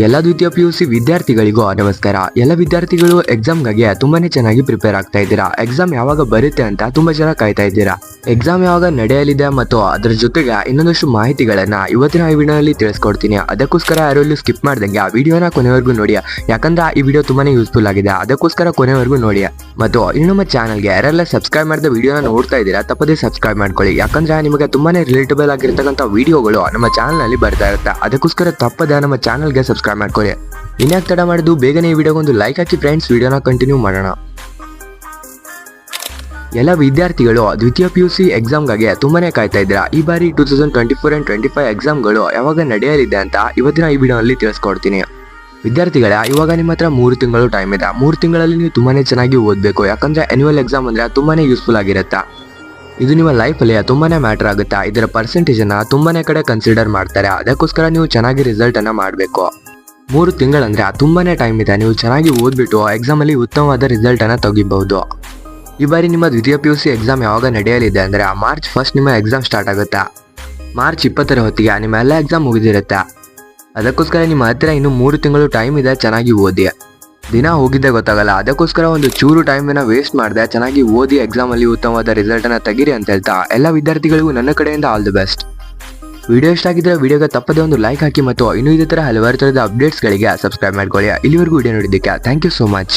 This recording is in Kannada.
ಎಲ್ಲ ದ್ವಿತೀಯ PUC ವಿದ್ಯಾರ್ಥಿಗಳಿಗೂ ನಮಸ್ಕಾರ. ಎಲ್ಲ ವಿದ್ಯಾರ್ಥಿಗಳು ಎಕ್ಸಾಮ್ಗಾಗಿ ತುಂಬಾನೇ ಚೆನ್ನಾಗಿ ಪ್ರಿಪೇರ್ ಆಗ್ತಾ ಇದ್ದೀರಾ. ಎಕ್ಸಾಮ್ ಯಾವಾಗ ಬರುತ್ತೆ ಅಂತ ತುಂಬಾ ಜನ ಕಾಯ್ತಾ ಇದ್ದೀರಾ. ಎಕ್ಸಾಮ್ ಯಾವಾಗ ನಡೆಯಲಿದೆ ಮತ್ತು ಅದರ ಜೊತೆಗೆ ಇನ್ನೊಂದಷ್ಟು ಮಾಹಿತಿಗಳನ್ನ ಇವತ್ತಿನ ಈ ವಿಡಿಯೋನಲ್ಲಿ ತಿಳಿಸ್ಕೊಡ್ತೀನಿ. ಅದಕ್ಕೋಸ್ಕರ ಯಾರು ಇಲ್ಲಿ ಸ್ಕಿಪ್ ಮಾಡ್ದಂಗೆ ಆ ವಿಡಿಯೋನ ಕೊನೆವರೆಗೂ ನೋಡಿ, ಯಾಕಂದ್ರೆ ಈ ವಿಡಿಯೋ ತುಂಬಾನೇ ಯೂಸ್ಫುಲ್ ಆಗಿದೆ. ಅದಕ್ಕೋಸ್ಕರ ಕೊನೆವರೆಗೂ ನೋಡಿ. ಮತ್ತು ಇನ್ನು ನಮ್ಮ ಚಾನಲ್ಗೆ ಯಾರೆಲ್ಲ ಸಬ್ಸ್ಕ್ರೈಬ್ ಮಾಡಿದ ವಿಡಿಯೋನ ನೋಡ್ತಾ ಇದ್ದೀರಾ ತಪ್ಪದೇ ಸಬ್ಸ್ಕ್ರೈಬ್ ಮಾಡ್ಕೊಳ್ಳಿ, ಯಾಕಂದ್ರೆ ನಿಮಗೆ ತುಂಬಾನೇ ರಿಲೇಟಬಲ್ ಆಗಿರ್ತಕ್ಕಂಥ ವಿಡಿಯೋಗಳು ನಮ್ಮ ಚಾನಲ್ ನಲ್ಲಿ ಬರ್ತಾ ಇರುತ್ತೆ. ಅದಕ್ಕೋಸ್ಕರ ತಪ್ಪದೆ ನಮ್ಮ ಚಾನಲ್ಗೆ ಸಬ್ಸ್ಕ್ರೈಬ್ ಮಾಡ್ಕೊಳ್ಳಿ. ಇನ್ಯಾಕೆ ತಡ ಮಾಡಿದ್ದು ಬೇಗನೆ ಈ ವಿಡಿಯೋಗೊಂದು ಲೈಕ್ ಹಾಕಿ ಫ್ರೆಂಡ್ಸ್. ವಿಡಿಯೋನ ಕಂಟಿನ್ಯೂ ಮಾಡೋಣ. ಎಲ್ಲ ವಿದ್ಯಾರ್ಥಿಗಳು ದ್ವಿತೀಯ PUC ಎಕ್ಸಾಮ್ಗಾಗಿ ತುಂಬಾನೇ ಕಾಯ್ತಾ ಇದ್ದೀರಾ. ಈ ಬಾರಿ 2024 and 25 ಎಕ್ಸಾಮ್ಗಳು ಯಾವಾಗ ನಡೆಯಲಿದೆ ಅಂತ ಇವತ್ತಿನ ಈ ವಿಡಿಯೋನಲ್ಲಿ ತಿಳಿಸ್ಕೊಡ್ತೀನಿ. ವಿದ್ಯಾರ್ಥಿಗಳೇ, ಇವಾಗ ನಿಮ್ಮ ಹತ್ರ 3 ತಿಂಗಳು ಟೈಮ್ ಇದೆ. 3 ತಿಂಗಳಲ್ಲಿ ನೀವು ತುಂಬಾನೇ ಚೆನ್ನಾಗಿ ಓದಬೇಕು, ಯಾಕಂದ್ರೆ ಆನ್ಯುವಲ್ ಎಕ್ಸಾಮ್ ಅಂದ್ರೆ ತುಂಬಾನೇ ಯೂಸ್ಫುಲ್ ಆಗಿರುತ್ತೆ. ಇದು ನಿಮ್ಮ ಲೈಫಲ್ಲಿ ತುಂಬಾನೇ ಮ್ಯಾಟರ್ ಆಗುತ್ತೆ. ಇದರ ಪರ್ಸೆಂಟೇಜ್ ಅನ್ನ ತುಂಬಾನೇ ಕಡೆ ಕನ್ಸಿಡರ್ ಮಾಡ್ತಾರೆ. ಅದಕ್ಕೋಸ್ಕರ ನೀವು ಚೆನ್ನಾಗಿ ರಿಸಲ್ಟ್ ಅನ್ನ ಮಾಡಬೇಕು. 3 ತಿಂಗಳಂದ್ರೆ ತುಂಬಾನೇ ಟೈಮ್ ಇದೆ. ನೀವು ಚೆನ್ನಾಗಿ ಓದ್ಬಿಟ್ಟು ಎಕ್ಸಾಮ್ ಅಲ್ಲಿ ಉತ್ತಮವಾದ ರಿಸಲ್ಟ್ ಅನ್ನ ತೆಗಿಬಹುದು. ಈ ಬಾರಿ ನಿಮ್ಮ ದ್ವಿತೀಯ PUC ಎಕ್ಸಾಮ್ ಯಾವಾಗ ನಡೆಯಲಿದೆ ಅಂದ್ರೆ ಮಾರ್ಚ್ 1 ನಿಮ್ಮ ಎಕ್ಸಾಮ್ ಸ್ಟಾರ್ಟ್ ಆಗುತ್ತೆ. ಮಾರ್ಚ್ 20 ಹೊತ್ತಿಗೆ ನಿಮ್ಮ ಎಲ್ಲ ಎಕ್ಸಾಮ್ ಮುಗಿದಿರುತ್ತೆ. ಅದಕ್ಕೋಸ್ಕರ ನಿಮ್ಮ ಹತ್ತಿರ ಇನ್ನು 3 ತಿಂಗಳು ಟೈಮ್ ಇದೆ. ಚೆನ್ನಾಗಿ ಓದಿ. ದಿನ ಹೋಗಿದ್ದೆ ಗೊತ್ತಾಗಲ್ಲ. ಅದಕ್ಕೋಸ್ಕರ ಒಂದು ಚೂರು ಟೈಮನ್ನ ವೇಸ್ಟ್ ಮಾಡಿದೆ. ಚೆನ್ನಾಗಿ ಓದಿ ಎಕ್ಸಾಮ್ ಅಲ್ಲಿ ಉತ್ತಮವಾದ ರಿಸಲ್ಟ್ ಅನ್ನ ತೆಗಿರಿ ಅಂತ ಹೇಳ್ತಾ ಎಲ್ಲ ವಿದ್ಯಾರ್ಥಿಗಳಿಗೂ ನನ್ನ ಕಡೆಯಿಂದ ಆಲ್ ದಿ ಬೆಸ್ಟ್. ವಿಡಿಯೋ ಇಷ್ಟ ಆಗಿದ್ರೆ ವಿಡಿಯೋಗೆ ತಪ್ಪದೆ ಒಂದು ಲೈಕ್ ಹಾಕಿ ಮತ್ತು ಇನ್ನೂ ಇದೇ ತರ ಹಲವಾರು ತರದ ಅಪ್ಡೇಟ್ಸ್ಗಳಿಗೆ ಸಬ್ಸ್ಕ್ರೈಬ್ ಮಾಡ್ಕೊಳ್ಳಿ. ಇಲ್ಲಿವರೆಗೂ ವಿಡಿಯೋ ನೋಡಿದ್ದಕ್ಕೆ ಥ್ಯಾಂಕ್ ಯು ಸೋ ಮಚ್.